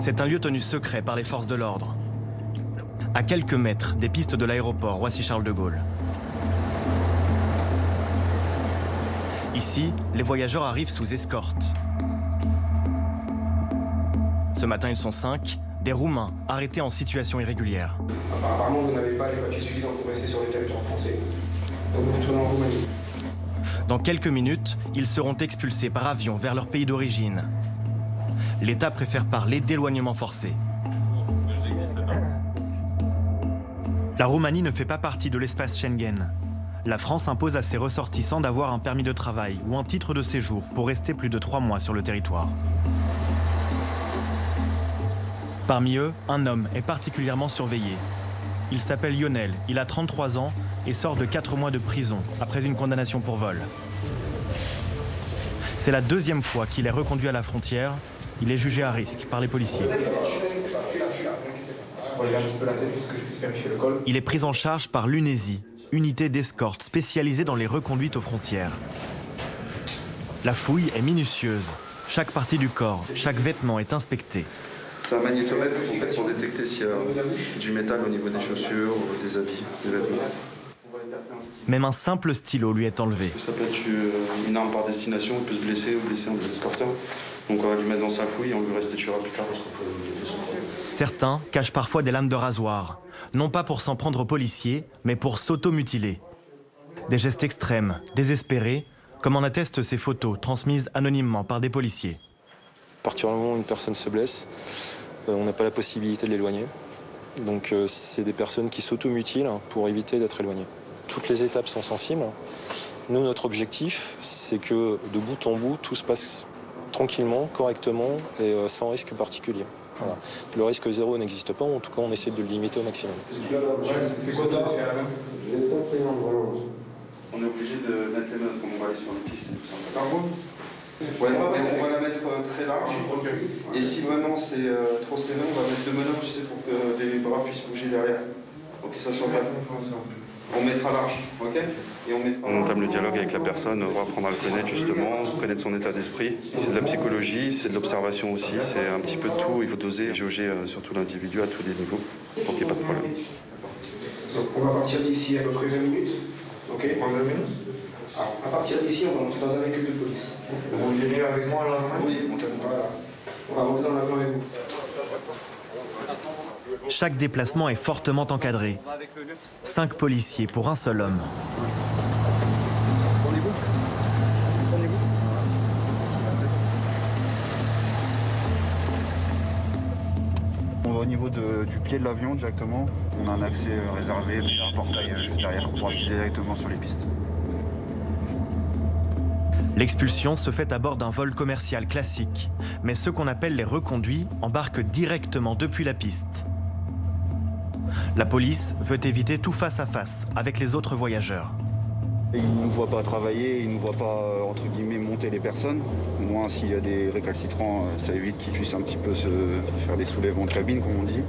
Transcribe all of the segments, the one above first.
C'est un lieu tenu secret par les forces de l'ordre. À quelques mètres des pistes de l'aéroport Roissy-Charles de Gaulle. Ici, les voyageurs arrivent sous escorte. Ce matin, ils sont 5, des Roumains arrêtés en situation irrégulière. Apparemment, vous n'avez pas les papiers suffisants pour rester sur le territoire français. Donc vous retournez en Roumanie. Dans quelques minutes, ils seront expulsés par avion vers leur pays d'origine. L'État préfère parler d'éloignement forcé. La Roumanie ne fait pas partie de l'espace Schengen. La France impose à ses ressortissants d'avoir un permis de travail ou un titre de séjour pour rester plus de 3 mois sur le territoire. Parmi eux, un homme est particulièrement surveillé. Il s'appelle Lionel, il a 33 ans et sort de 4 mois de prison après une condamnation pour vol. C'est la 2e fois qu'il est reconduit à la frontière. Il est jugé à risque par les policiers. Il est pris en charge par l'UNESI, unité d'escorte spécialisée dans les reconduites aux frontières. La fouille est minutieuse. Chaque partie du corps, chaque vêtement est inspecté. C'est un magnétomètre en fait, pour détecter s'il y a du métal au niveau des chaussures, des habits, des vêtements. Même un simple stylo lui est enlevé. Ça peut être une arme par destination, il peut se blesser ou blesser un des escorteurs. Donc on va lui mettre dans sa fouille et on lui restituera plus tard. Certains cachent parfois des lames de rasoir, non pas pour s'en prendre aux policiers, mais pour s'auto-mutiler. Des gestes extrêmes, désespérés, comme en attestent ces photos transmises anonymement par des policiers. À partir du moment où une personne se blesse, on n'a pas la possibilité de l'éloigner. Donc c'est des personnes qui s'automutilent pour éviter d'être éloignées. Toutes les étapes sont sensibles. Nous, notre objectif, c'est que de bout en bout, tout se passe tranquillement, correctement et sans risque particulier. Voilà. Le risque zéro n'existe pas, en tout cas on essaie de le limiter au maximum. C'est quoi ta On est obligé de mettre les menottes comme on va aller sur les pistes et tout ça. Ouais, on va la mettre très large. Et si vraiment c'est trop serré, on va mettre 2 menottes, tu sais, pour que les bras puissent bouger derrière. Pour que ça soit pas. On mettra large, ok? Et on entame le dialogue avec la personne, on va apprendre à le connaître justement, connaître son état d'esprit. C'est de la psychologie, c'est de l'observation aussi, c'est un petit peu de tout. Il faut doser et jauger surtout l'individu à tous les niveaux pour qu'il n'y ait pas de problème. Donc on va partir d'ici à peu près 20 minutes. Ok? 20 minutes. Alors, à partir d'ici, on va monter dans un véhicule de police. Vous voulez venir avec moi là? Oui, voilà. On va monter dans l'avion avec vous. Chaque déplacement est fortement encadré. 5 policiers pour un seul homme. On va au niveau du pied de l'avion directement. On a un accès réservé, il y a un portail juste derrière pour accéder directement sur les pistes. L'expulsion se fait à bord d'un vol commercial classique, mais ceux qu'on appelle les reconduits embarquent directement depuis la piste. La police veut éviter tout face-à-face avec les autres voyageurs. Ils ne nous voient pas travailler, ils ne nous voient pas, entre guillemets, monter les personnes. Au moins, s'il y a des récalcitrants, ça évite qu'ils puissent un petit peu se faire des soulèvements de cabine, comme on dit.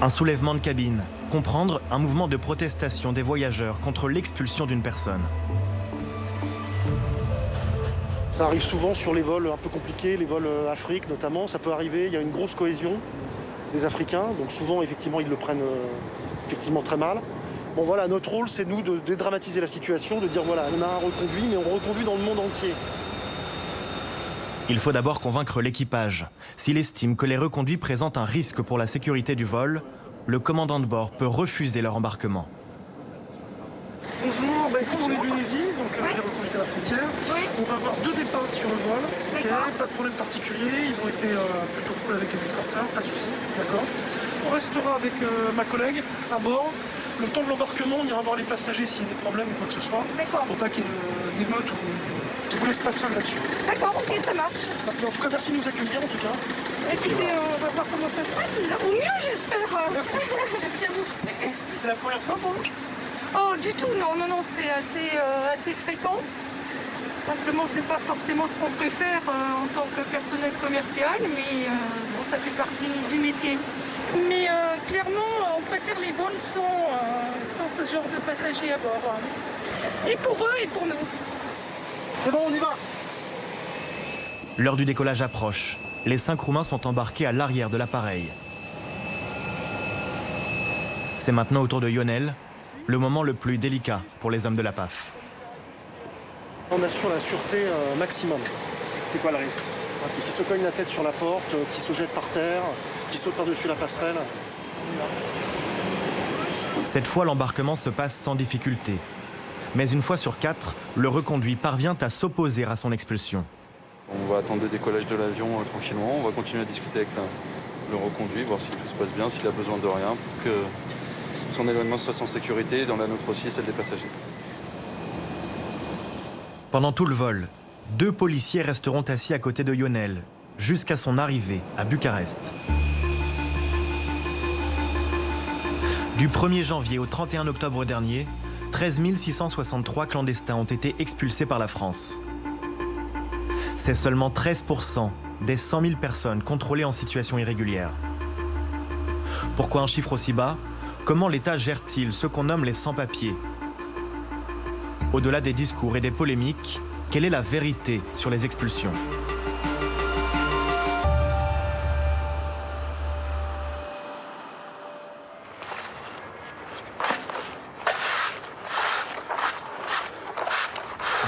Un soulèvement de cabine, comprendre un mouvement de protestation des voyageurs contre l'expulsion d'une personne. Ça arrive souvent sur les vols un peu compliqués, les vols Afrique notamment, ça peut arriver, il y a une grosse cohésion des Africains, donc souvent effectivement ils le prennent effectivement très mal. Bon voilà, notre rôle c'est nous de dédramatiser la situation, de dire voilà, on a un reconduit, mais on reconduit dans le monde entier. Il faut d'abord convaincre l'équipage. S'il estime que les reconduits présentent un risque pour la sécurité du vol, le commandant de bord peut refuser leur embarquement. Bonjour, écoute, on est de l'UNESI, donc les reconduites à la frontière. On va avoir 2 départs sur le vol, okay, pas de problème particulier, ils ont été plutôt cool avec les escorteurs, pas de soucis, d'accord. On restera avec ma collègue à bord. Le temps de l'embarquement, on ira voir les passagers s'il y a des problèmes ou quoi que ce soit. Pour pas qu'il y ait d'émeutes ou qu'ils vous laissent pas seul là-dessus. D'accord, ok, ça marche. En tout cas, merci de nous accueillir en tout cas. Écoutez, on va voir comment ça se passe. Au mieux, j'espère. Merci. Merci à vous. C'est la première fois pour vous? Oh, du tout, non, c'est assez fréquent. Simplement, c'est pas forcément ce qu'on préfère en tant que personnel commercial, mais bon, ça fait partie du métier. Mais clairement, on préfère les vols sans ce genre de passagers à bord. Et pour eux et pour nous. C'est bon, on y va. L'heure du décollage approche. Les 5 Roumains sont embarqués à l'arrière de l'appareil. C'est maintenant au tour de Lionel, le moment le plus délicat pour les hommes de la PAF. On assure la sûreté maximum. C'est quoi le risque? C'est qu'ils se cognent la tête sur la porte, qu'ils se jettent par terre, qu'ils sautent par-dessus la passerelle. Cette fois, l'embarquement se passe sans difficulté. Mais une fois sur 4, le reconduit parvient à s'opposer à son expulsion. On va attendre le décollage de l'avion tranquillement. On va continuer à discuter avec le reconduit, voir si tout se passe bien, s'il a besoin de rien, pour que son éloignement soit en sécurité, dans la nôtre aussi, celle des passagers. Pendant tout le vol, 2 policiers resteront assis à côté de Lionel, jusqu'à son arrivée à Bucarest. Du 1er janvier au 31 octobre dernier, 13 663 clandestins ont été expulsés par la France. C'est seulement 13% des 100 000 personnes contrôlées en situation irrégulière. Pourquoi un chiffre aussi bas? Comment l'État gère-t-il ceux qu'on nomme les sans-papiers? Au-delà des discours et des polémiques, quelle est la vérité sur les expulsions?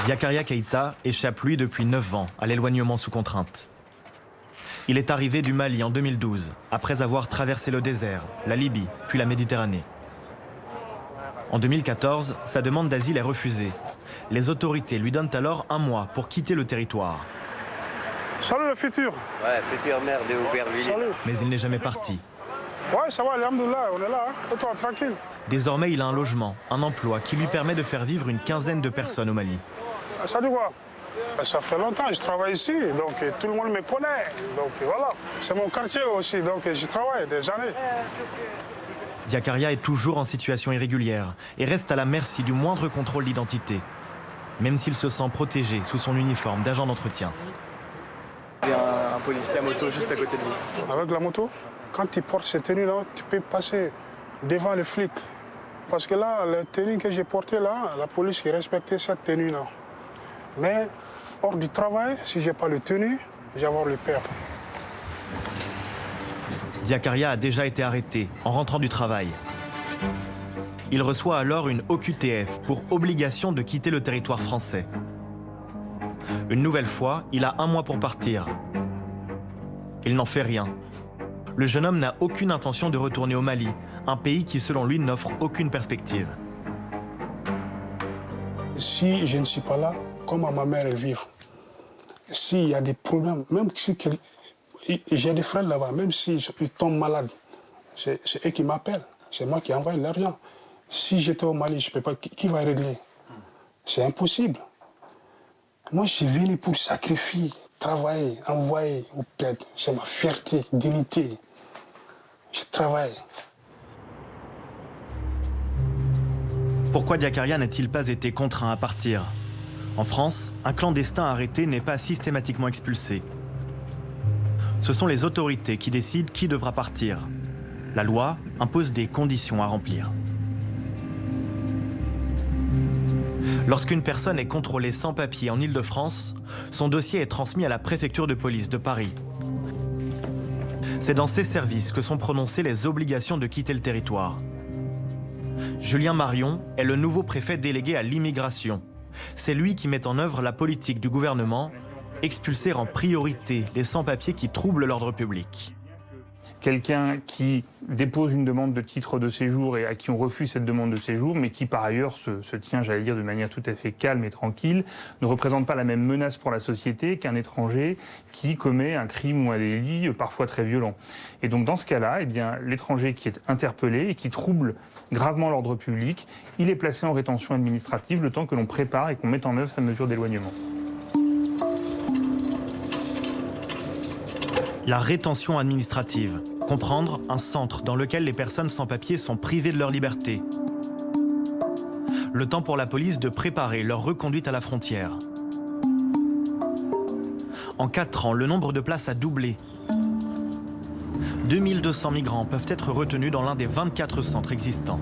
Diakaria Keïta échappe lui depuis 9 ans à l'éloignement sous contrainte. Il est arrivé du Mali en 2012, après avoir traversé le désert, la Libye, puis la Méditerranée. En 2014, sa demande d'asile est refusée. Les autorités lui donnent alors 1 mois pour quitter le territoire. Salut le futur. Ouais, futur maire de Aubervilliers. Mais il n'est jamais parti. Ouais, ça va, alhamdoulilah, on est là, hein. Et toi, tranquille. Désormais, il a un logement, un emploi qui lui permet de faire vivre une quinzaine de personnes au Mali. Ça dit quoi? Ça fait longtemps que je travaille ici, donc tout le monde me connaît. Donc voilà, c'est mon quartier aussi, donc j'y travaille des années. Diakaria est toujours en situation irrégulière et reste à la merci du moindre contrôle d'identité, même s'il se sent protégé sous son uniforme d'agent d'entretien. Il y a un policier à moto juste à côté de vous. Avec la moto, quand tu portes cette tenue-là, tu peux passer devant les flics. Parce que là, la tenue que j'ai portée là, la police qui respectait cette tenue-là. Mais hors du travail, si je n'ai pas le tenue, je vais avoir le perdre. Diakaria a déjà été arrêté en rentrant du travail. Il reçoit alors une OQTF pour obligation de quitter le territoire français. Une nouvelle fois, il a 1 mois pour partir. Il n'en fait rien. Le jeune homme n'a aucune intention de retourner au Mali, un pays qui, selon lui, n'offre aucune perspective. Si je ne suis pas là, comment ma mère elle vit? S'il y a des problèmes, même si j'ai des frères là-bas, même si je tombe malade, c'est eux qui m'appellent. C'est moi qui envoie l'argent. Si j'étais au Mali, je peux pas. Qui va régler? C'est impossible. Moi, je suis venu pour sacrifier, travailler, envoyer au peuple. C'est ma fierté, dignité. Je travaille. Pourquoi Diakaria n'a-t-il pas été contraint à partir? En France, un clandestin arrêté n'est pas systématiquement expulsé. Ce sont les autorités qui décident qui devra partir. La loi impose des conditions à remplir. Lorsqu'une personne est contrôlée sans papier en Île-de-France, son dossier est transmis à la préfecture de police de Paris. C'est dans ces services que sont prononcées les obligations de quitter le territoire. Julien Marion est le nouveau préfet délégué à l'immigration. C'est lui qui met en œuvre la politique du gouvernement, expulser en priorité les sans-papiers qui troublent l'ordre public. Quelqu'un qui dépose une demande de titre de séjour et à qui on refuse cette demande de séjour, mais qui par ailleurs se tient, j'allais dire, de manière tout à fait calme et tranquille, ne représente pas la même menace pour la société qu'un étranger qui commet un crime ou un délit parfois très violent. Et donc dans ce cas-là, eh bien, l'étranger qui est interpellé et qui trouble gravement l'ordre public, il est placé en rétention administrative le temps que l'on prépare et qu'on mette en œuvre sa mesure d'éloignement. La rétention administrative, comprendre un centre dans lequel les personnes sans papier sont privées de leur liberté. Le temps pour la police de préparer leur reconduite à la frontière. En 4 ans, le nombre de places a doublé. 2200 migrants peuvent être retenus dans l'un des 24 centres existants.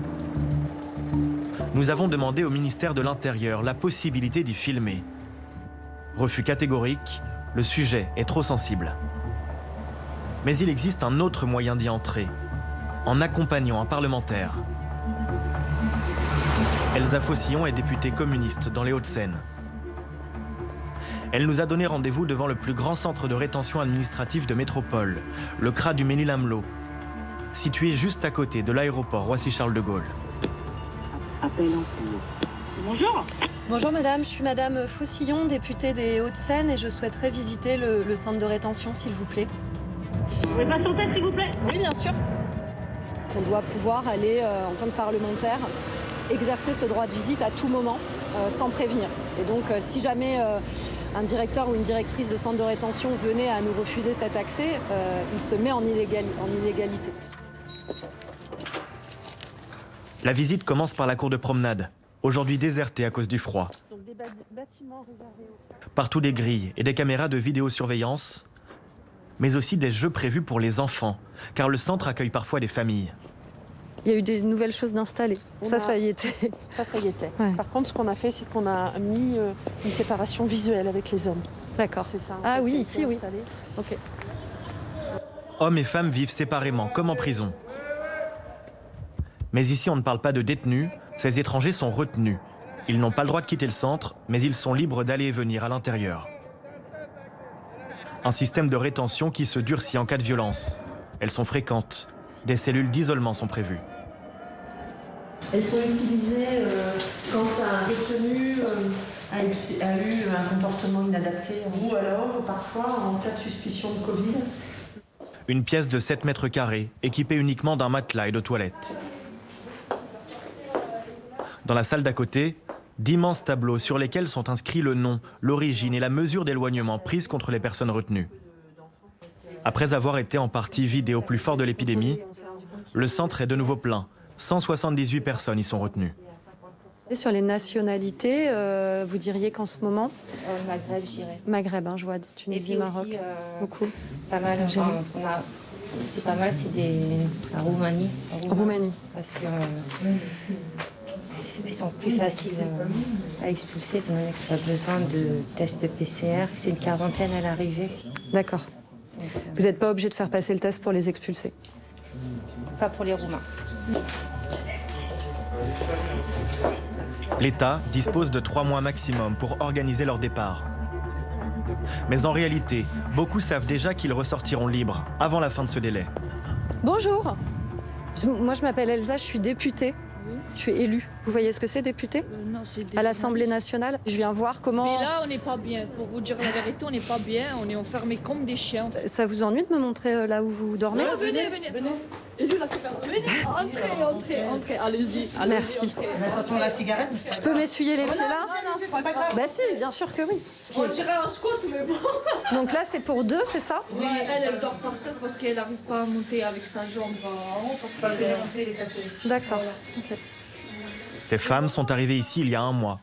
Nous avons demandé au ministère de l'Intérieur la possibilité d'y filmer. Refus catégorique, le sujet est trop sensible. Mais il existe un autre moyen d'y entrer, en accompagnant un parlementaire. Elsa Faucillon est députée communiste dans les Hauts-de-Seine. Elle nous a donné rendez-vous devant le plus grand centre de rétention administrative de métropole, le CRA du Mesnil-Amelot, situé juste à côté de l'aéroport Roissy-Charles de Gaulle. Bonjour. Bonjour madame, je suis madame Faucillon, députée des Hauts-de-Seine et je souhaiterais visiter le centre de rétention s'il vous plaît. Vous pouvez patienter s'il vous plaît? Oui bien sûr. On doit pouvoir aller en tant que parlementaire exercer ce droit de visite à tout moment sans prévenir. Et donc si jamais un directeur ou une directrice de centre de rétention venait à nous refuser cet accès, il se met en illégalité. La visite commence par la cour de promenade, aujourd'hui désertée à cause du froid. Partout des grilles et des caméras de vidéosurveillance, mais aussi des jeux prévus pour les enfants, car le centre accueille parfois des familles. Il y a eu des nouvelles choses d'installer. Ça y était. Ça y était. Ouais. Par contre, ce qu'on a fait, c'est qu'on a mis une séparation visuelle avec les hommes. D'accord. C'est ça. Ah oui, ici, oui. Ok. Hommes et femmes vivent séparément, comme en prison. Mais ici, on ne parle pas de détenus, ces étrangers sont retenus. Ils n'ont pas le droit de quitter le centre, mais ils sont libres d'aller et venir à l'intérieur. Un système de rétention qui se durcit en cas de violence. Elles sont fréquentes. Des cellules d'isolement sont prévues. Elles sont utilisées quand un détenu a eu un comportement inadapté ou alors parfois en cas de suspicion de Covid. Une pièce de 7 mètres carrés, équipée uniquement d'un matelas et de toilettes. Dans la salle d'à côté, d'immenses tableaux sur lesquels sont inscrits le nom, l'origine et la mesure d'éloignement prise contre les personnes retenues. Après avoir été en partie vidé au plus fort de l'épidémie, le centre est de nouveau plein. 178 personnes y sont retenues. Et sur les nationalités, vous diriez qu'en ce moment Maghreb, je dirais. Maghreb, je vois, Tunisie, Et puis Maroc. aussi, beaucoup. Pas mal. C'est pas mal, c'est la Roumanie. Roumanie. Parce que ils sont plus faciles à expulser, étant donné qu'il n'y a pas besoin de test PCR. C'est une quarantaine à l'arrivée. D'accord. Vous n'êtes pas obligé de faire passer le test pour les expulser? Pas pour les Roumains. L'État dispose de 3 mois maximum pour organiser leur départ. Mais en réalité, beaucoup savent déjà qu'ils ressortiront libres avant la fin de ce délai. Bonjour. Moi, je m'appelle Elsa, je suis députée. Je suis élue. Vous voyez ce que c'est, députée? Non, c'est à l'Assemblée nationale. Je viens voir comment... Mais là, on n'est pas bien. Pour vous dire la vérité, on n'est pas bien. On est enfermés comme des chiens. Ça vous ennuie de me montrer là où vous dormez? Venez. Élu la caméra. Venez, entrez. Allez-y. Merci. Attention la cigarette. Je peux m'essuyer les pieds là? Non, c'est pas grave. Bah si, bien sûr que oui. On dirait un squat, mais bon. Donc là, c'est pour 2, c'est ça? Oui, elle dort par terre parce qu'elle n'arrive pas à monter avec sa jambe en haut. Parce que... D'accord. Okay. Ces femmes sont arrivées ici il y a 1 mois.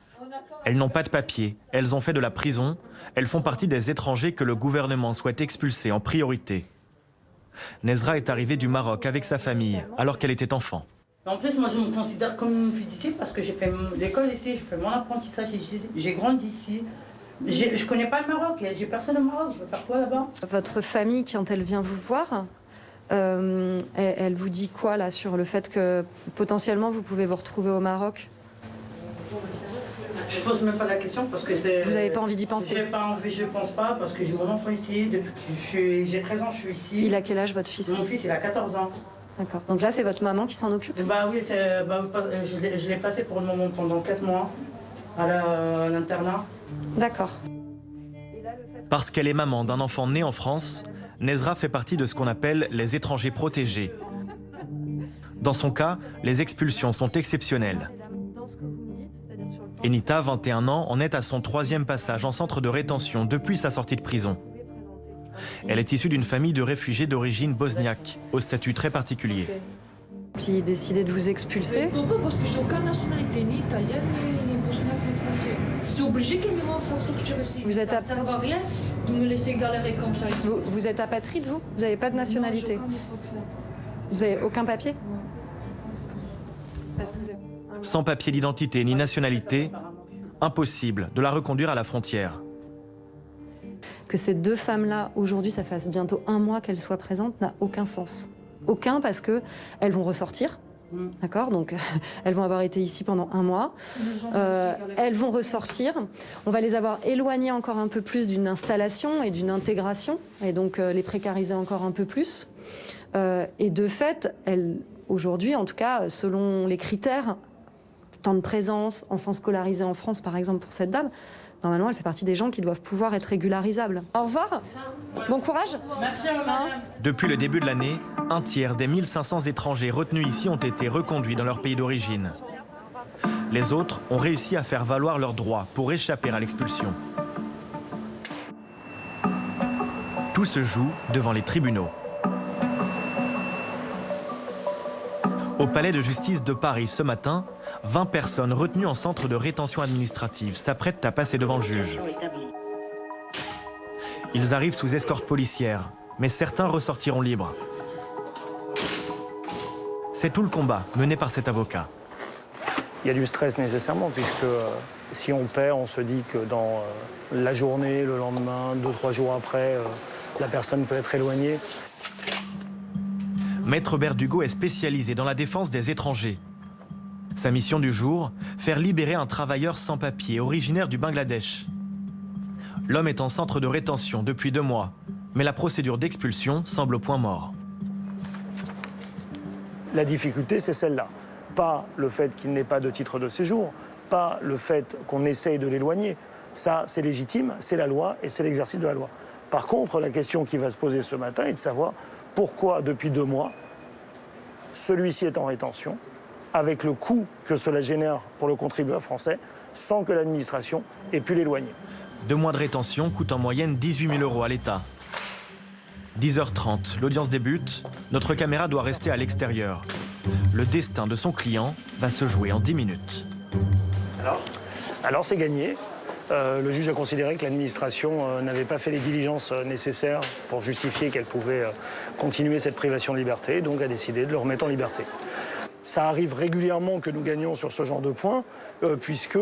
Elles n'ont pas de papier, elles ont fait de la prison, elles font partie des étrangers que le gouvernement souhaite expulser en priorité. Nezra est arrivée du Maroc avec sa famille alors qu'elle était enfant. En plus, moi je me considère comme une fille d'ici parce que j'ai fait l'école ici, j'ai fait mon apprentissage ici, j'ai grandi ici. Je connais pas le Maroc, j'ai personne au Maroc, je veux faire quoi là-bas? Votre famille, quand elle vient vous voir, elle vous dit quoi là sur le fait que potentiellement vous pouvez vous retrouver au Maroc? Je pose même pas la question parce que c'est... Vous n'avez pas envie d'y penser? J'ai pas envie, je pense pas parce que j'ai mon enfant ici, depuis que j'ai 13 ans je suis ici. Il a quel âge votre fils? Mon fils il a 14 ans. D'accord. Donc là c'est votre maman qui s'en occupe? Bah oui, je l'ai passé pour le moment pendant 4 mois à l'internat. D'accord. Parce qu'elle est maman d'un enfant né en France, Nezra fait partie de ce qu'on appelle les étrangers protégés. Dans son cas, les expulsions sont exceptionnelles. Enita, 21 ans, en est à son 3e passage en centre de rétention depuis sa sortie de prison. Elle est issue d'une famille de réfugiés d'origine bosniaque, au statut très particulier. Puis décider de vous expulser? Je ne peux pas parce que j'ai aucune nationalité, ni italienne, ni bosniaque, ni français. C'est obligé qu'elle me fasse sortir ici. Ça ne sert à rien de me laisser galérer comme ça ici. Vous êtes apatride, vous? Vous n'avez pas de nationalité? Non, vous n'avez aucun papier? Sans papier d'identité ni nationalité, impossible de la reconduire à la frontière. que ces deux femmes-là, aujourd'hui, ça fasse bientôt 1 mois qu'elles soient présentes, n'a aucun sens. Aucun, parce qu'elles vont ressortir. D'accord, donc elles vont avoir été ici pendant 1 mois. Elles vont ressortir. On va les avoir éloignées encore un peu plus d'une installation et d'une intégration, et donc les précariser encore un peu plus. Et de fait, aujourd'hui, en tout cas, selon les critères, temps de présence, enfants scolarisés en France, par exemple, pour cette dame, normalement, elle fait partie des gens qui doivent pouvoir être régularisables. Au revoir. Bon courage. Merci, Depuis le début de l'année, 1/3 des 1500 étrangers retenus ici ont été reconduits dans leur pays d'origine. Les autres ont réussi à faire valoir leurs droits pour échapper à l'expulsion. Tout se joue devant les tribunaux. Au palais de justice de Paris ce matin, 20 personnes retenues en centre de rétention administrative s'apprêtent à passer devant le juge. Ils arrivent sous escorte policière, mais certains ressortiront libres. C'est tout le combat mené par cet avocat. Il y a du stress nécessairement, puisque si on paie, on se dit que dans la journée, le lendemain, 2-3 jours après, la personne peut être éloignée. Maître Berdugo est spécialisé dans la défense des étrangers. Sa mission du jour, faire libérer un travailleur sans papier originaire du Bangladesh. L'homme est en centre de rétention depuis 2 mois, mais la procédure d'expulsion semble au point mort. La difficulté, c'est celle-là. Pas le fait qu'il n'ait pas de titre de séjour, pas le fait qu'on essaye de l'éloigner. Ça, c'est légitime, c'est la loi et c'est l'exercice de la loi. Par contre, la question qui va se poser ce matin est de savoir pourquoi, depuis 2 mois, celui-ci est en rétention, avec le coût que cela génère pour le contribuable français, sans que l'administration ait pu l'éloigner. 2 mois de rétention coûtent en moyenne 18 000 € à l'État. 10h30, l'audience débute. Notre caméra doit rester à l'extérieur. Le destin de son client va se jouer en 10 minutes. Alors c'est gagné. Le juge a considéré que l'administration n'avait pas fait les diligences nécessaires pour justifier qu'elle pouvait continuer cette privation de liberté, donc a décidé de le remettre en liberté. Ça arrive régulièrement que nous gagnons sur ce genre de points, puisque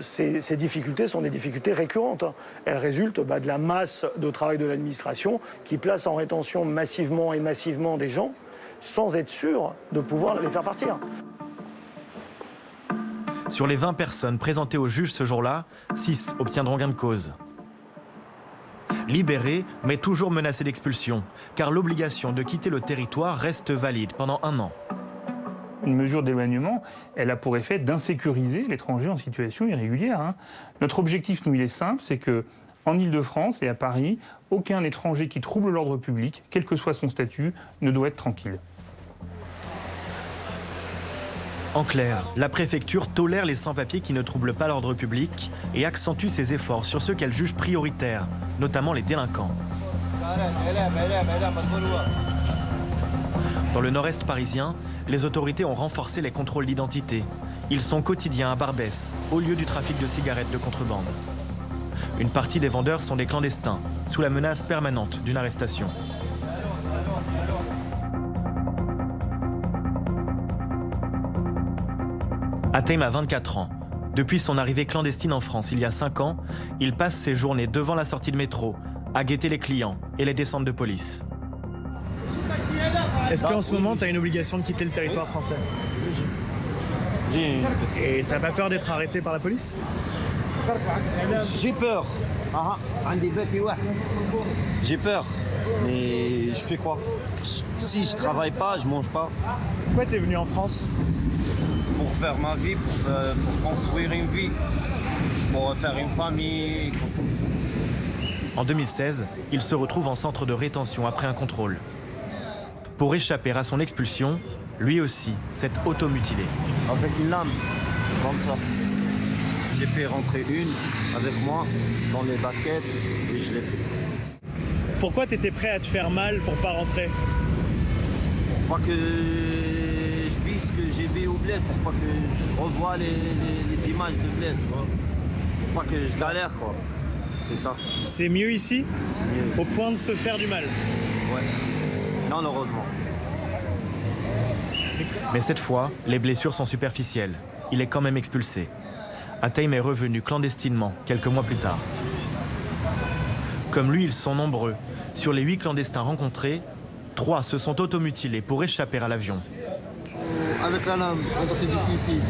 ces difficultés sont des difficultés récurrentes. Elles résultent de la masse de travail de l'administration qui place en rétention massivement et massivement des gens sans être sûr de pouvoir les faire partir. Sur les 20 personnes présentées au juge ce jour-là, 6 obtiendront gain de cause. Libérés, mais toujours menacés d'expulsion, car l'obligation de quitter le territoire reste valide pendant 1 an. Une mesure d'éloignement, elle a pour effet d'insécuriser l'étranger en situation irrégulière. Notre objectif, nous, il est simple, c'est que en Ile-de-France et à Paris, aucun étranger qui trouble l'ordre public, quel que soit son statut, ne doit être tranquille. En clair, la préfecture tolère les sans-papiers qui ne troublent pas l'ordre public et accentue ses efforts sur ceux qu'elle juge prioritaires, notamment les délinquants. Dans le nord-est parisien, les autorités ont renforcé les contrôles d'identité. Ils sont quotidiens à Barbès, au lieu du trafic de cigarettes de contrebande. Une partie des vendeurs sont des clandestins, sous la menace permanente d'une arrestation. Hatem a 24 ans. Depuis son arrivée clandestine en France il y a 5 ans, il passe ses journées devant la sortie de métro, à guetter les clients et les descentes de police. Est-ce qu'en ce moment, tu as une obligation de quitter le territoire français? Et t'as pas peur d'être arrêté par la police? J'ai peur. J'ai peur. Mais je fais quoi? Si je travaille pas, je mange pas. Pourquoi t'es venu en France? Pour faire ma vie, pour construire une vie, pour faire une famille. En 2016, il se retrouve en centre de rétention après un contrôle. Pour échapper à son expulsion, lui aussi s'est automutilé. Avec une lame, comme ça. J'ai fait rentrer une avec moi dans les baskets et je l'ai fait. Pourquoi tu étais prêt à te faire mal pour pas rentrer? Pour pas que je vis ce que j'ai vu au bled, pour pas que je revoie les images de bled, quoi. Pour pas que je galère, quoi. C'est ça. C'est mieux ici? C'est mieux. Au point de se faire du mal? Ouais. Malheureusement. Mais cette fois, les blessures sont superficielles. Il est quand même expulsé. Hatem est revenu clandestinement quelques mois plus tard. Comme lui, ils sont nombreux. Sur les 8 clandestins rencontrés, 3 se sont automutilés pour échapper à l'avion. Avec la lame, on tente ici.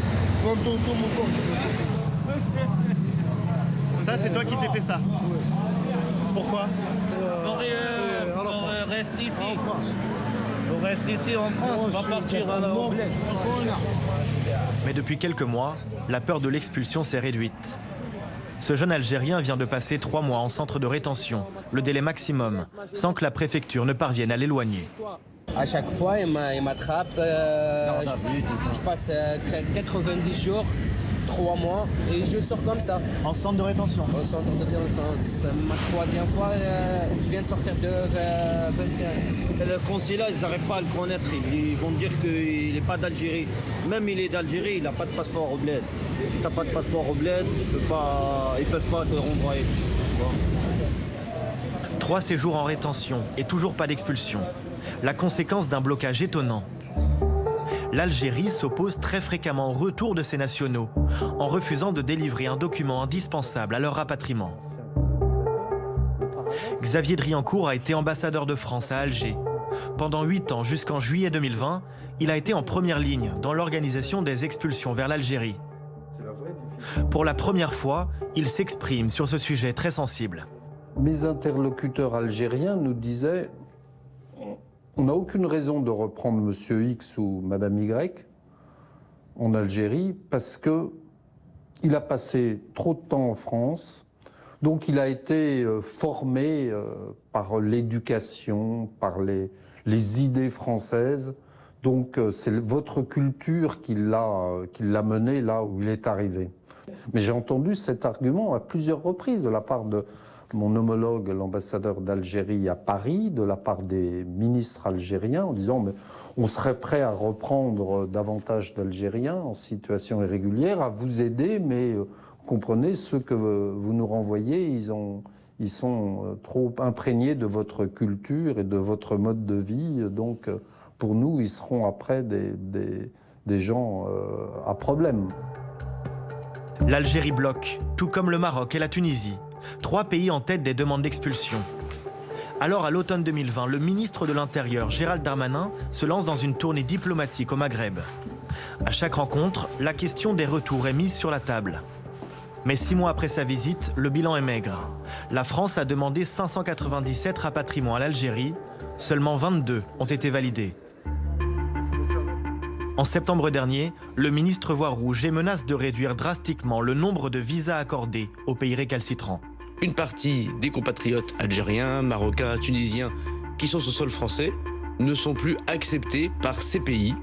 Ça, c'est toi qui t'es fait ça. Pourquoi? On reste ici. On reste ici en France, on va partir à la bled. Mais depuis quelques mois, la peur de l'expulsion s'est réduite. Ce jeune Algérien vient de passer 3 mois en centre de rétention, le délai maximum, sans que la préfecture ne parvienne à l'éloigner. À chaque fois, il m'attrape. Je passe 90 jours, 3 mois, et je sors comme ça. En centre de rétention? En centre de rétention. C'est ma 3e fois, je viens de sortir de 25. Le consulat, ils n'arrivent pas à le connaître. Ils vont me dire qu'il n'est pas d'Algérie. Même il est d'Algérie, il n'a pas de passeport au bled. Si tu n'as pas de passeport au bled, ils ne peuvent pas te renvoyer. 3 séjours en rétention et toujours pas d'expulsion. La conséquence d'un blocage étonnant. L'Algérie s'oppose très fréquemment au retour de ses nationaux, en refusant de délivrer un document indispensable à leur rapatriement. Xavier Driancourt a été ambassadeur de France à Alger. Pendant 8 ans, jusqu'en juillet 2020, il a été en première ligne dans l'organisation des expulsions vers l'Algérie. Pour la première fois, il s'exprime sur ce sujet très sensible. Mes interlocuteurs algériens nous disaient: on n'a aucune raison de reprendre Monsieur X ou Madame Y en Algérie parce qu'il a passé trop de temps en France, donc il a été formé par l'éducation, par les idées françaises, donc c'est votre culture qui l'a mené là où il est arrivé. Mais j'ai entendu cet argument à plusieurs reprises de la part de mon homologue, l'ambassadeur d'Algérie à Paris, de la part des ministres algériens, en disant mais on serait prêt à reprendre davantage d'Algériens en situation irrégulière, à vous aider, mais comprenez, ceux que vous nous renvoyez, ils sont trop imprégnés de votre culture et de votre mode de vie, donc pour nous, ils seront après des gens à problème. L'Algérie bloque, tout comme le Maroc et la Tunisie. 3 pays en tête des demandes d'expulsion. Alors, à l'automne 2020, le ministre de l'Intérieur, Gérald Darmanin, se lance dans une tournée diplomatique au Maghreb. À chaque rencontre, la question des retours est mise sur la table. Mais 6 mois après sa visite, le bilan est maigre. La France a demandé 597 rapatriements à l'Algérie. Seulement 22 ont été validés. En septembre dernier, le ministre voit rouge et menace de réduire drastiquement le nombre de visas accordés aux pays récalcitrants. Une partie des compatriotes algériens, marocains, tunisiens qui sont sur le sol français ne sont plus acceptés par ces pays,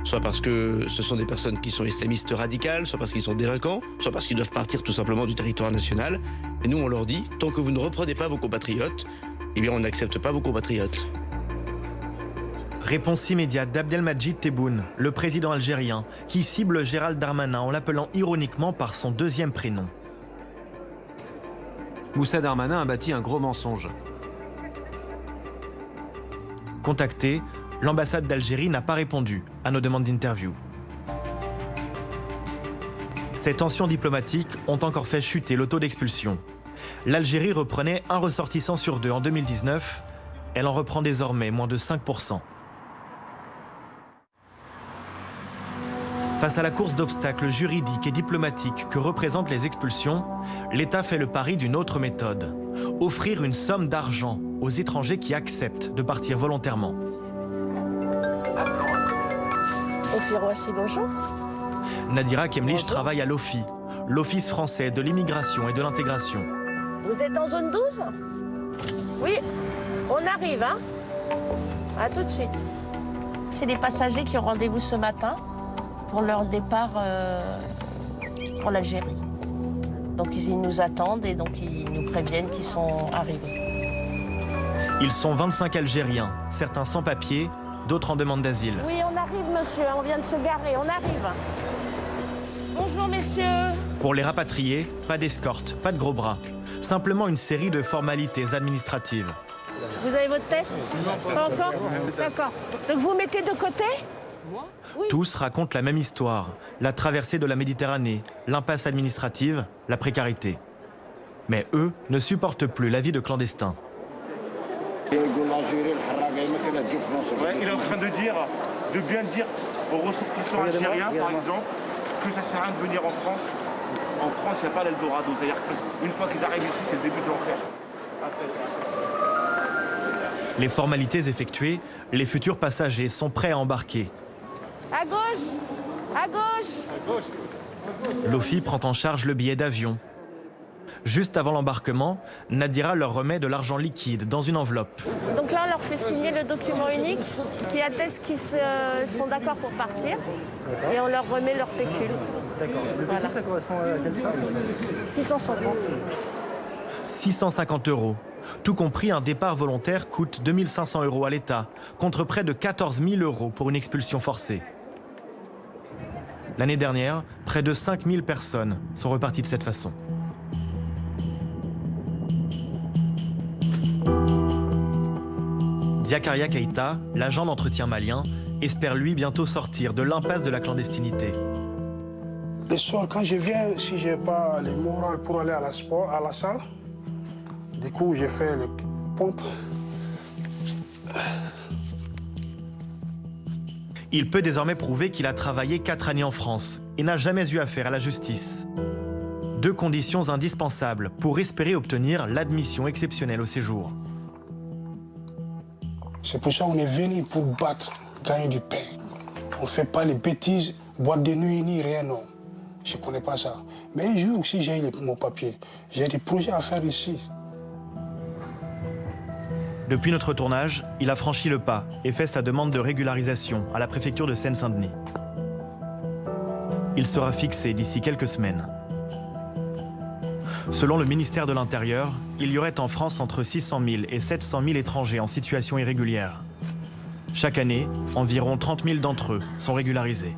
soit parce que ce sont des personnes qui sont islamistes radicales, soit parce qu'ils sont délinquants, soit parce qu'ils doivent partir tout simplement du territoire national. Et nous, on leur dit, tant que vous ne reprenez pas vos compatriotes, eh bien on n'accepte pas vos compatriotes. Réponse immédiate d'Abdelmadjid Tebboune, le président algérien, qui cible Gérald Darmanin en l'appelant ironiquement par son 2e prénom. Moussa Darmanin a bâti un gros mensonge. Contacté, l'ambassade d'Algérie n'a pas répondu à nos demandes d'interview. Ces tensions diplomatiques ont encore fait chuter le taux d'expulsion. L'Algérie reprenait un ressortissant sur 2 en 2019. Elle en reprend désormais moins de 5%. Face à la course d'obstacles juridiques et diplomatiques que représentent les expulsions, l'État fait le pari d'une autre méthode. Offrir une somme d'argent aux étrangers qui acceptent de partir volontairement. Ophir Roissy, bonjour. Nadira Kemlich travaille à l'OFI, l'Office français de l'immigration et de l'intégration. Vous êtes en zone 12? Oui, on arrive, hein? À tout de suite. C'est les passagers qui ont rendez-vous ce matin pour leur départ pour l'Algérie. Donc ils nous attendent et donc ils nous préviennent qu'ils sont arrivés. Ils sont 25 Algériens, certains sans papier, d'autres en demande d'asile. Oui, on arrive, monsieur, on vient de se garer, on arrive. Bonjour, messieurs. Pour les rapatriés, pas d'escorte, pas de gros bras. Simplement une série de formalités administratives. Vous avez votre test? Pas encore? D'accord. Donc vous mettez de côté? Oui. Tous racontent la même histoire, la traversée de la Méditerranée, l'impasse administrative, la précarité. Mais eux ne supportent plus la vie de clandestins. Il est en train de bien dire aux ressortissants algériens, par exemple, que ça ne sert à rien de venir en France. En France, il n'y a pas l'Eldorado. C'est-à-dire qu'une fois qu'ils arrivent ici, c'est le début de l'enfer. Les formalités effectuées, les futurs passagers sont prêts à embarquer. À gauche! À gauche! L'OFI prend en charge le billet d'avion. Juste avant l'embarquement, Nadira leur remet de l'argent liquide dans une enveloppe. Donc là, on leur fait signer le document unique qui atteste qu'ils sont d'accord pour partir. Et on leur remet leur pécule. D'accord. Le pécule, ça correspond à quelle somme? 650. 650 €. Tout compris, un départ volontaire coûte 2 500 € à l'État, contre près de 14 000 € pour une expulsion forcée. L'année dernière, près de 5 000 personnes sont reparties de cette façon. Diakaria Keïta, l'agent d'entretien malien, espère lui bientôt sortir de l'impasse de la clandestinité. Le soir, quand je viens, si je n'ai pas le moral pour aller à la salle, du coup, je fais le pompe. Il peut désormais prouver qu'il a travaillé 4 années en France et n'a jamais eu affaire à la justice. 2 conditions indispensables pour espérer obtenir l'admission exceptionnelle au séjour. C'est pour ça qu'on est venu pour battre, gagner du pain. On ne fait pas les bêtises, boîte de nuit ni rien, non. Je ne connais pas ça. Mais un jour, si j'ai mon papier, j'ai des projets à faire ici. Depuis notre tournage, il a franchi le pas et fait sa demande de régularisation à la préfecture de Seine-Saint-Denis. Il sera fixé d'ici quelques semaines. Selon le ministère de l'Intérieur, il y aurait en France entre 600 000 et 700 000 étrangers en situation irrégulière. Chaque année, environ 30 000 d'entre eux sont régularisés.